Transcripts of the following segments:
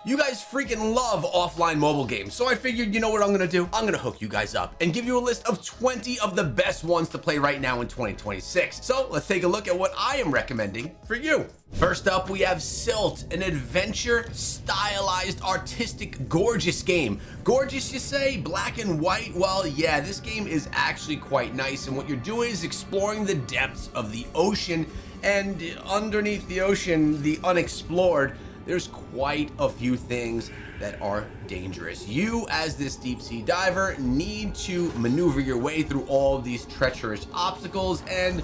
You guys freaking love offline mobile games, so I figured, you know what I'm gonna do? I'm gonna hook you guys up and give you a list of 20 of the best ones to play right now in 2026. So let's take a look at what I am recommending for you. First up, we have Silt, an adventure, stylized, artistic, gorgeous game. Gorgeous, you say? Black and white? Well, yeah, this game is actually quite nice, and what you're doing is exploring the depths of the ocean, and underneath the ocean, the unexplored, there's quite a few things that are dangerous. You, as this deep sea diver, need to maneuver your way through all of these treacherous obstacles and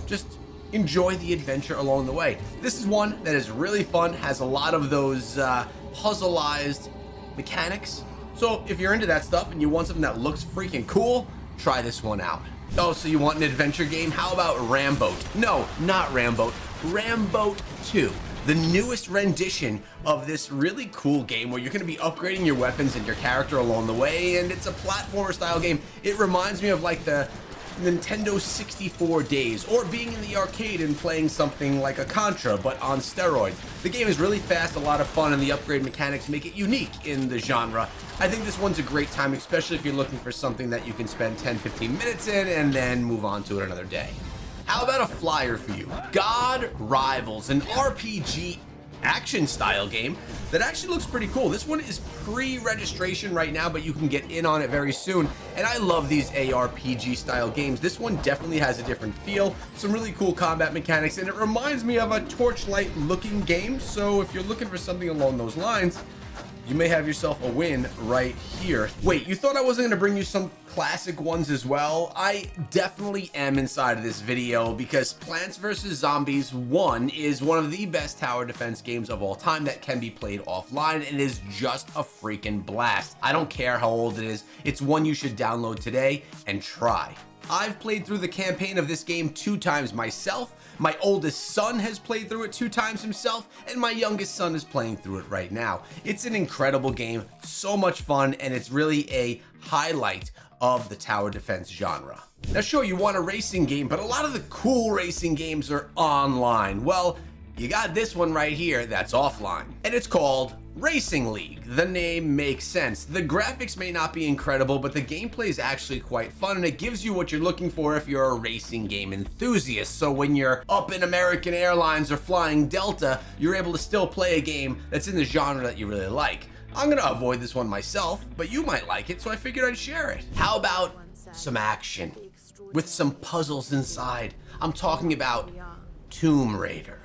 just enjoy the adventure along the way. This is one that is really fun, has a lot of those puzzleized mechanics. So if you're into that stuff and you want something that looks freaking cool, try this one out. Oh, so you want an adventure game? How about Ramboat? No, not Ramboat. Ramboat 2. The newest rendition of this really cool game where you're going to be upgrading your weapons and your character along the way, and it's a platformer style game. It reminds me of like the Nintendo 64 days, or being in the arcade and playing something like a Contra but on steroids. The game is really fast, a lot of fun, and the upgrade mechanics make it unique in the genre. I think this one's a great time, especially if you're looking for something that you can spend 10-15 minutes in and then move on to it another day. How about a flyer for you? God Rivals, an RPG action style game that actually looks pretty cool. This one is pre-registration right now, but you can get in on it very soon. And I love these ARPG style games. This one definitely has a different feel, some really cool combat mechanics, and it reminds me of a Torchlight looking game. So if you're looking for something along those lines, you may have yourself a win right here. Wait, you thought I wasn't gonna bring you some classic ones as well? I definitely am inside of this video because Plants vs. Zombies 1 is one of the best tower defense games of all time that can be played offline, and is just a freaking blast. I don't care how old it is, it's one you should download today and try. I've played through the campaign of this game 2 times myself. My oldest son has played through it 2 times himself, and my youngest son is playing through it right now. It's an incredible game, so much fun, and it's really a highlight of the tower defense genre. Now sure, you want a racing game, but a lot of the cool racing games are online. Well, you got this one right here that's offline, and it's called Racing League. The name makes sense. The graphics may not be incredible, but the gameplay is actually quite fun, and it gives you what you're looking for if you're a racing game enthusiast. So when you're up in American Airlines or flying Delta, you're able to still play a game that's in the genre that you really like. I'm gonna avoid this one myself, but you might like it, so I figured I'd share it. How about some action with some puzzles inside? I'm talking about Tomb Raider.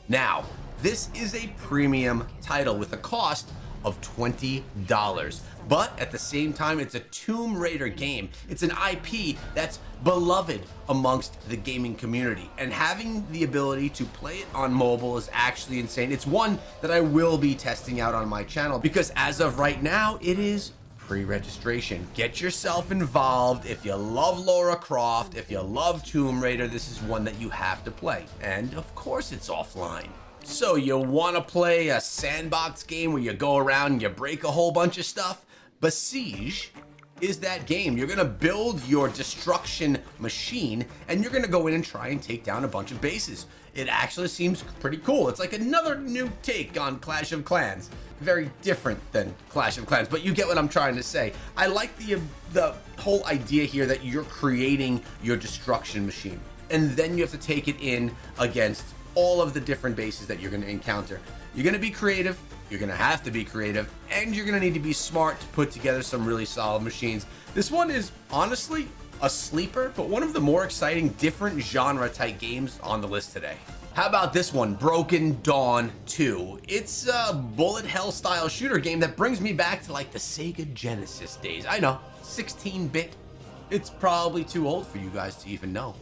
Now, this is a premium title with a cost of $20, but at the same time, it's a Tomb Raider game. It's an IP that's beloved amongst the gaming community, and having the ability to play it on mobile is actually insane. It's one that I will be testing out on my channel because as of right now, it is pre-registration. Get yourself involved. If you love Lara Croft, if you love Tomb Raider, this is one that you have to play. And of course it's offline. So you want to play a sandbox game where you go around and you break a whole bunch of stuff? Besiege is that game. You're going to build your destruction machine, and you're going to go in and try and take down a bunch of bases. It actually seems pretty cool. It's like another new take on Clash of Clans. Very different than Clash of Clans, but you get what I'm trying to say. I like the whole idea here that you're creating your destruction machine, and then you have to take it in against all of the different bases that you're going to encounter. You're going to be creative, you're going to have to be creative, and you're going to need to be smart to put together some really solid machines. This one is honestly a sleeper, but one of the more exciting different genre type games on the list today. How about this one, Broken Dawn 2? It's a bullet hell style shooter game that brings me back to like the Sega Genesis days. I know, 16-bit. It's probably too old for you guys to even know.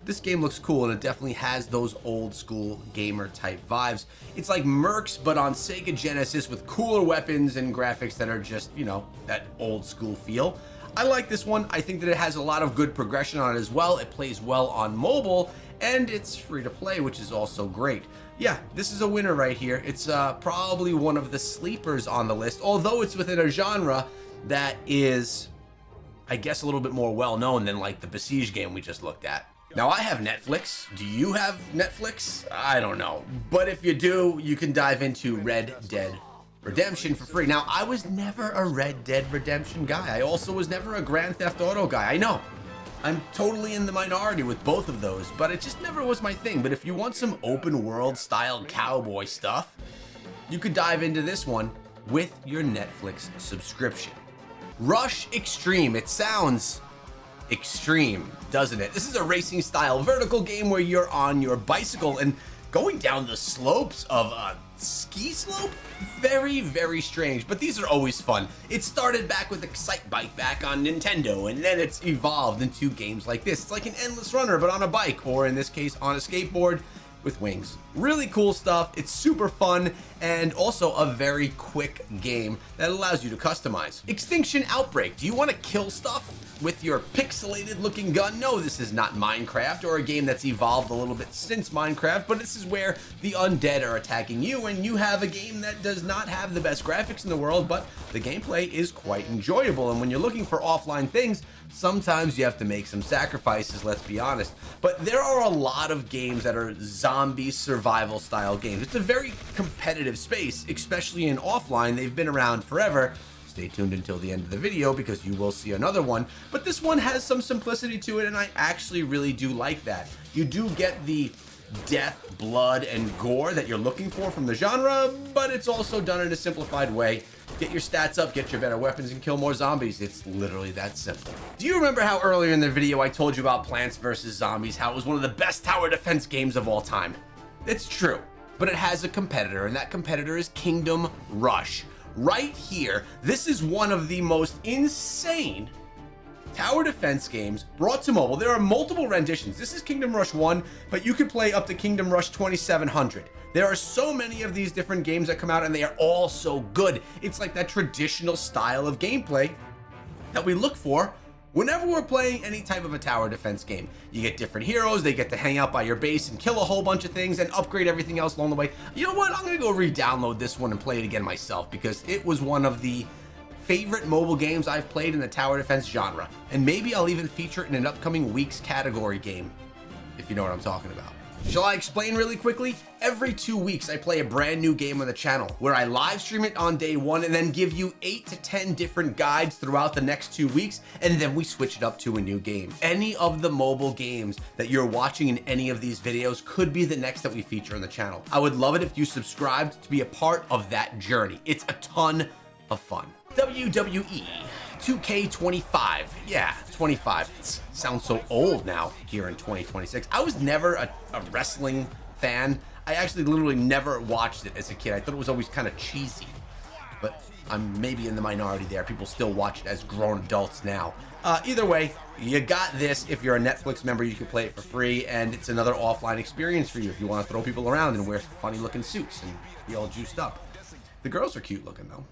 This game looks cool, and it definitely has those old school gamer type vibes. It's like Mercs, but on Sega Genesis with cooler weapons and graphics that are just, you know, that old school feel. I like this one. I think that it has a lot of good progression on it as well. It plays well on mobile, and it's free to play, which is also great. Yeah, this is a winner right here. It's probably one of the sleepers on the list, although it's within a genre that is, I guess, a little bit more well known than like the Besiege game we just looked at. Now, I have Netflix. Do you have Netflix? I don't know. But if you do, you can dive into Red Dead Redemption for free. Now, I was never a Red Dead Redemption guy. I also was never a Grand Theft Auto guy. I know, I'm totally in the minority with both of those, but it just never was my thing. But if you want some open world style cowboy stuff, you could dive into this one with your Netflix subscription. Rush Extreme. It sounds extreme, doesn't it? This is a racing style vertical game where you're on your bicycle and going down the slopes of a ski slope. Very, very strange, but these are always fun. It started back with Excite Bike back on Nintendo, and then it's evolved into games like this. It's like an endless runner, but on a bike, or in this case, on a skateboard with wings. Really cool stuff. It's super fun, and also a very quick game that allows you to customize. Extinction Outbreak. Do you want to kill stuff with your pixelated looking gun? No, this is not Minecraft, or a game that's evolved a little bit since Minecraft, but this is where the undead are attacking you, and you have a game that does not have the best graphics in the world, but the gameplay is quite enjoyable. And when you're looking for offline things, sometimes you have to make some sacrifices, let's be honest. But there are a lot of games that are zombie survival style games. It's a very competitive space, especially in offline. They've been around forever. Stay tuned until the end of the video because you will see another one. But this one has some simplicity to it, and I actually really do like that. You do get the death, blood, and gore that you're looking for from the genre, but it's also done in a simplified way. Get your stats up, get your better weapons, and kill more zombies. It's literally that simple. Do you remember how earlier in the video I told you about Plants vs. Zombies, how it was one of the best tower defense games of all time? It's true, but it has a competitor, and that competitor is Kingdom Rush. Right here, this is one of the most insane tower defense games brought to mobile. There are multiple renditions. This is Kingdom Rush 1, but you could play up to Kingdom Rush 2700. There are so many of these different games that come out, and they are all so good. It's like that traditional style of gameplay that we look for whenever we're playing any type of a tower defense game. You get different heroes, they get to hang out by your base and kill a whole bunch of things and upgrade everything else along the way. You know what? I'm gonna go re-download this one and play it again myself, because it was one of the favorite mobile games I've played in the tower defense genre. And maybe I'll even feature it in an upcoming week's category game, if you know what I'm talking about. Shall I explain really quickly? Every 2 weeks, I play a brand new game on the channel where I live stream it on day one and then give you 8 to 10 different guides throughout the next 2 weeks, and then we switch it up to a new game. Any of the mobile games that you're watching in any of these videos could be the next that we feature on the channel. I would love it if you subscribed to be a part of that journey. It's a ton of fun. WWE 2K25. Yeah, 25. It sounds so old now here in 2026. I was never a wrestling fan. I actually literally never watched it as a kid. I thought it was always kind of cheesy, but I'm maybe in the minority there. People still watch it as grown adults now. Either way, you got this. If you're a Netflix member, you can play it for free, and it's another offline experience for you if you want to throw people around and wear funny looking suits and be all juiced up. The girls are cute looking though.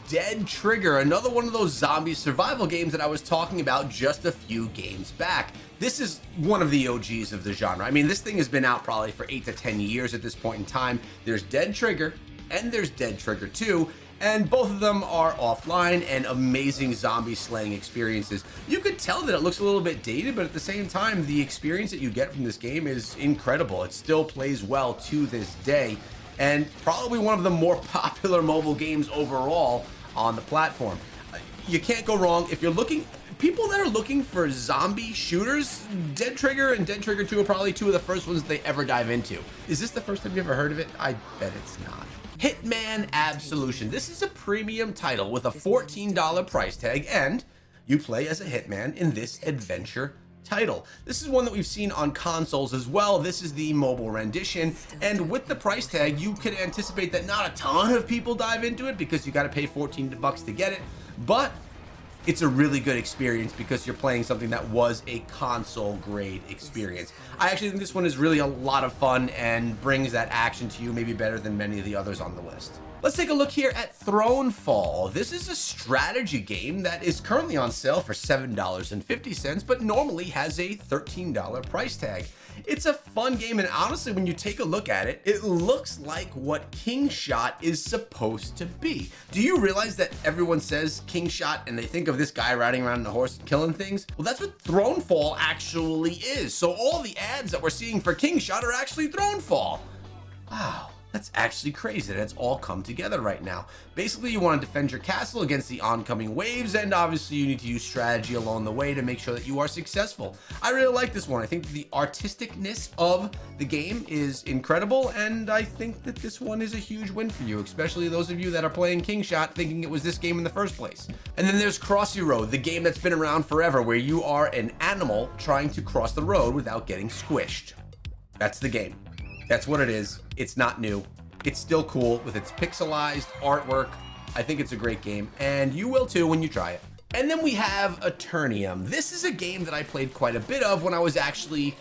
Dead Trigger, another one of those zombie survival games that I was talking about just a few games back. This is one of the OGs of the genre. I mean, this thing has been out probably for 8 to 10 years at this point in time. There's Dead Trigger and there's Dead Trigger 2, and both of them are offline and amazing zombie slaying experiences. You could tell that it looks a little bit dated, but at the same time, the experience that you get from this game is incredible. It still plays well to this day, and probably one of the more popular mobile games overall on the platform. You can't go wrong if you're looking. People that are looking for zombie shooters, Dead Trigger and Dead Trigger 2 are probably two of the first ones they ever dive into. Is this the first time you ever heard of it? I bet it's not. Hitman Absolution. This is a premium title with a $14 price tag, and you play as a hitman in this adventure title. This is one that we've seen on consoles as well. This is the mobile rendition, and with the price tag, you could anticipate that not a ton of people dive into it because you got to pay 14 bucks to get it, but it's a really good experience because you're playing something that was a console grade experience. I actually think this one is really a lot of fun and brings that action to you maybe better than many of the others on the list. Let's take a look here at Thronefall. This is a strategy game that is currently on sale for $7.50, but normally has a $13 price tag. It's a fun game, and honestly, when you take a look at it, it looks like what King Shot is supposed to be. Do you realize that everyone says King Shot and they think of this guy riding around on a horse and killing things? Well, that's what Thronefall actually is. So all the ads that we're seeing for King Shot are actually Thronefall. Wow. That's actually crazy that it's all come together right now. Basically, you want to defend your castle against the oncoming waves, and obviously you need to use strategy along the way to make sure that you are successful. I really like this one. I think the artisticness of the game is incredible, and I think that this one is a huge win for you, especially those of you that are playing King Shot thinking it was this game in the first place. And then there's Crossy Road, the game that's been around forever, where you are an animal trying to cross the road without getting squished. That's the game. That's what it is. It's not new. It's still cool with its pixelized artwork. I think it's a great game, and you will too when you try it. And then we have Eternium. This is a game that I played quite a bit of when I was actually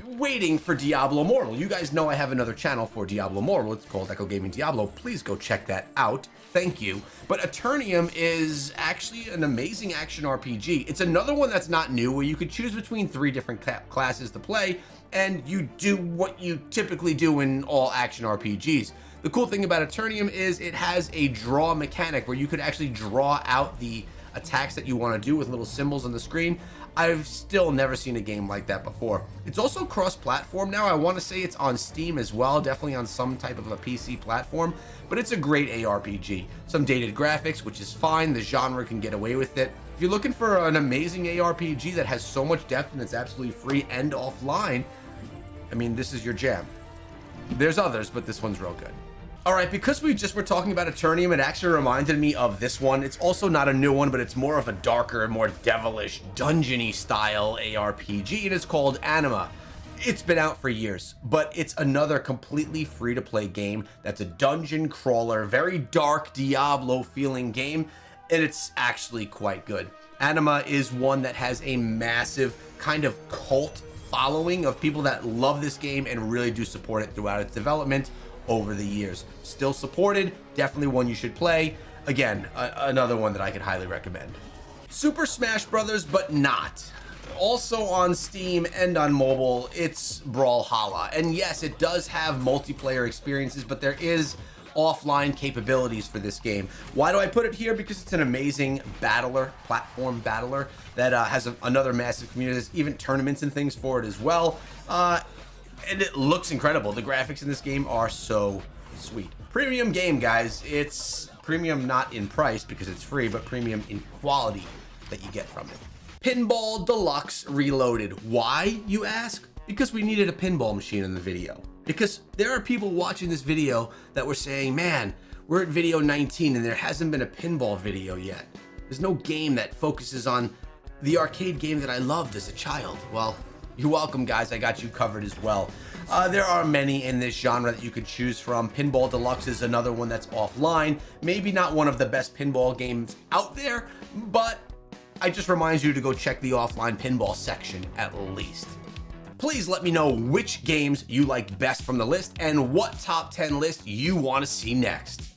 waiting for Diablo Immortal. You guys know I have another channel for Diablo Immortal. It's called Echo Gaming Diablo. Please go check that out. Thank you. But Eternium is actually an amazing action RPG. It's another one that's not new, where you could choose between 3 different classes to play, and you do what you typically do in all action RPGs. The cool thing about Eternium is it has a draw mechanic where you could actually draw out the attacks that you want to do with little symbols on the screen. I've still never seen a game like that before. It's also cross-platform now. I want to say it's on Steam as well, definitely on some type of a PC platform, but it's a great ARPG. Some dated graphics, which is fine. The genre can get away with it. If you're looking for an amazing ARPG that has so much depth and it's absolutely free and offline, I mean, this is your jam. There's others, but this one's real good. All right, because we just were talking about Eternium, it actually reminded me of this one. It's also not a new one, but it's more of a darker, more devilish, dungeony style ARPG, and it's called Anima. It's been out for years, but it's another completely free-to-play game that's a dungeon crawler, very dark Diablo feeling game, and it's actually quite good. Anima is one that has a massive kind of cult following of people that love this game and really do support it throughout its development over the years. Still supported, definitely one you should play. Again, another one that I could highly recommend. Super Smash Brothers, but not. Also on Steam and on mobile, it's Brawlhalla. And yes, it does have multiplayer experiences, but there is offline capabilities for this game. Why do I put it here? Because it's an amazing battler, platform battler that has another massive community. There's even tournaments and things for it as well. And it looks incredible. The graphics in this game are so sweet. Premium game, guys. It's premium not in price because it's free, but premium in quality that you get from it. Pinball Deluxe Reloaded. Why, you ask? Because we needed a pinball machine in the video. Because there are people watching this video that were saying, man, we're at video 19 and there hasn't been a pinball video yet. There's no game that focuses on the arcade game that I loved as a child. Well, you're welcome, guys. I got you covered as well. There are many in this genre that you could choose from. Pinball Deluxe is another one that's offline. Maybe not one of the best pinball games out there, but I just remind you to go check the offline pinball section at least. Please let me know which games you liked best from the list and what top 10 list you want to see next.